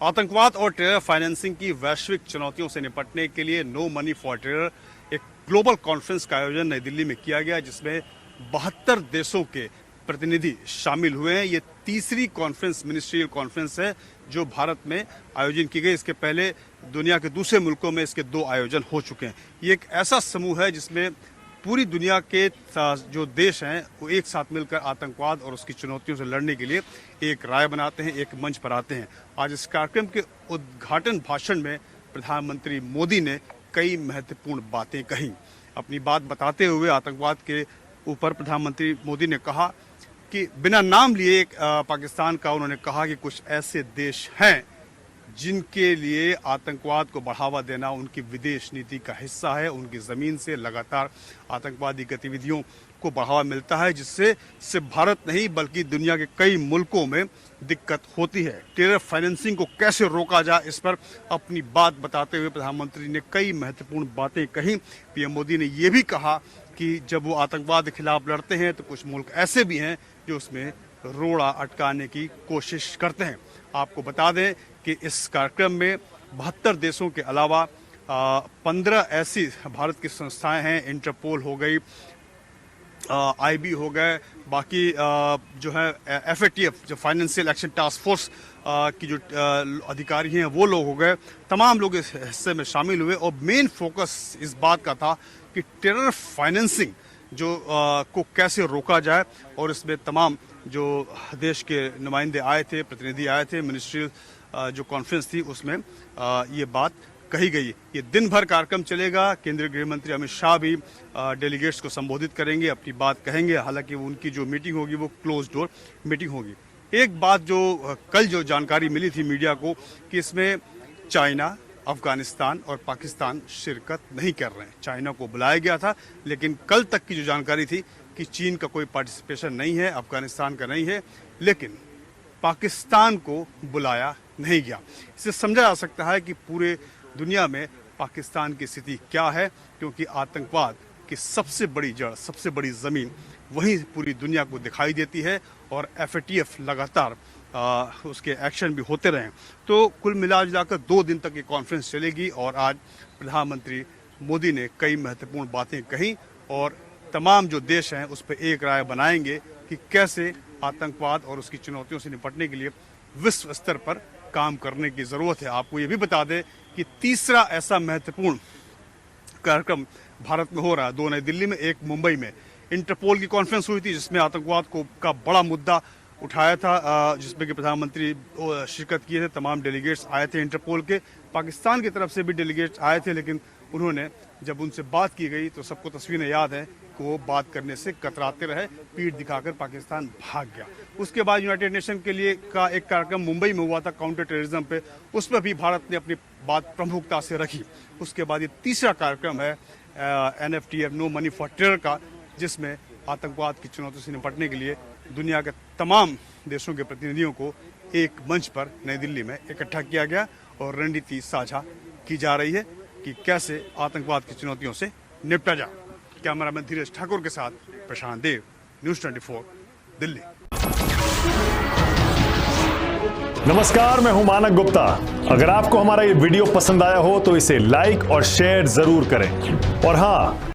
आतंकवाद और terror financing की वैश्विक चुनौतियों से निपटने के लिए नो मनी फॉर टेरर एक ग्लोबल कॉन्फ्रेंस का आयोजन नई दिल्ली में किया गया, जिसमें 72 देशों के प्रतिनिधि शामिल हुए हैं। ये तीसरी कॉन्फ्रेंस, मिनिस्ट्रियल कॉन्फ्रेंस है जो भारत में आयोजन की गई। इसके पहले दुनिया के दूसरे मुल्कों में इसके 2 आयोजन हो चुके हैं। ये एक ऐसा समूह है जिसमें पूरी दुनिया के जो देश हैं वो एक साथ मिलकर आतंकवाद और उसकी चुनौतियों से लड़ने के लिए एक राय बनाते हैं, एक मंच पर आते हैं। आज इस कार्यक्रम के उद्घाटन भाषण में प्रधानमंत्री मोदी ने कई महत्वपूर्ण बातें कही। अपनी बात बताते हुए आतंकवाद के ऊपर प्रधानमंत्री मोदी ने कहा कि बिना नाम लिए पाकिस्तान का उन्होंने कहा कि कुछ ऐसे देश हैं जिनके लिए आतंकवाद को बढ़ावा देना उनकी विदेश नीति का हिस्सा है। उनकी ज़मीन से लगातार आतंकवादी गतिविधियों को बढ़ावा मिलता है, जिससे सिर्फ भारत नहीं बल्कि दुनिया के कई मुल्कों में दिक्कत होती है। टेरर फाइनेंसिंग को कैसे रोका जाए, इस पर अपनी बात बताते हुए प्रधानमंत्री ने कई महत्वपूर्ण बातें कही। पीएम मोदी ने ये भी कहा कि जब वो आतंकवाद के खिलाफ लड़ते हैं तो कुछ मुल्क ऐसे भी हैं जो उसमें रोड़ा अटकाने की कोशिश करते हैं। आपको बता दें कि इस कार्यक्रम में 72 देशों के अलावा 15 ऐसी भारत की संस्थाएं हैं। इंटरपोल हो गई, आईबी हो गए, बाकी जो है FATF जो फाइनेंशियल एक्शन टास्क फोर्स की जो अधिकारी हैं वो लोग हो गए। तमाम लोग इस हिस्से में शामिल हुए और मेन फोकस इस बात का था कि टेरर फाइनेंसिंग जो को कैसे रोका जाए, और इसमें तमाम जो देश के नुमाइंदे आए थे, प्रतिनिधि आए थे। मिनिस्ट्रियल जो कॉन्फ्रेंस थी उसमें ये बात कही गई। ये दिन भर कार्यक्रम चलेगा। केंद्रीय गृह मंत्री अमित शाह भी डेलीगेट्स को संबोधित करेंगे, अपनी बात कहेंगे। हालांकि उनकी जो मीटिंग होगी वो क्लोज डोर मीटिंग होगी। एक बात जो कल जो जानकारी मिली थी मीडिया को कि इसमें चाइना, अफगानिस्तान और पाकिस्तान शिरकत नहीं कर रहे हैं। चाइना को बुलाया गया था, लेकिन कल तक की जो जानकारी थी कि चीन का कोई पार्टिसिपेशन नहीं है, अफगानिस्तान का नहीं है, लेकिन पाकिस्तान को बुलाया नहीं गया। इससे समझा जा सकता है कि पूरे दुनिया में पाकिस्तान की स्थिति क्या है, क्योंकि आतंकवाद की सबसे बड़ी जड़, सबसे बड़ी ज़मीन वहीं पूरी दुनिया को दिखाई देती है। और FATF लगातार उसके एक्शन भी होते रहे। तो कुल मिलाकर 2 दिन तक ये कॉन्फ्रेंस चलेगी और आज प्रधानमंत्री मोदी ने कई महत्वपूर्ण बातें कही और तमाम जो देश हैं उस पर एक राय बनाएंगे कि कैसे आतंकवाद और उसकी चुनौतियों से निपटने के लिए विश्व स्तर पर काम करने की ज़रूरत है। आपको ये भी बता दें कि तीसरा ऐसा महत्वपूर्ण कार्यक्रम भारत में हो रहा है, 2 नई दिल्ली में, 1 मुंबई में। इंटरपोल की कॉन्फ्रेंस हुई थी जिसमें आतंकवाद का बड़ा मुद्दा उठाया था, जिसमें कि प्रधानमंत्री शिरकत किए थे। तमाम डेलीगेट्स आए थे इंटरपोल के। पाकिस्तान की तरफ से भी डेलीगेट्स आए थे, लेकिन उन्होंने जब उनसे बात की गई तो सबको तस्वीरें याद है कि वो बात करने से कतराते रहे, पीठ दिखाकर पाकिस्तान भाग गया। उसके बाद यूनाइटेड नेशन के लिए का एक कार्यक्रम मुंबई में हुआ था काउंटर टेररिज्म पे, उस पर भी भारत ने अपनी बात प्रमुखता से रखी। उसके बाद ये तीसरा कार्यक्रम है NFTF, no money for terror का, जिसमें आतंकवाद की चुनौती से निपटने के लिए दुनिया के तमाम देशों के प्रतिनिधियों को एक मंच पर नई दिल्ली में इकट्ठा किया गया और रणनीति साझा की जा रही है कि कैसे आतंकवाद की चुनौतियों से निपटा जाए। कैमरामैन धीरज ठाकुर के साथ प्रशांत देव, न्यूज़ 24 दिल्ली। नमस्कार, मैं हूं मानक गुप्ता। अगर आपको हमारा ये वीडियो पसंद आया हो तो इसे लाइक और शेयर जरूर करें। और हां,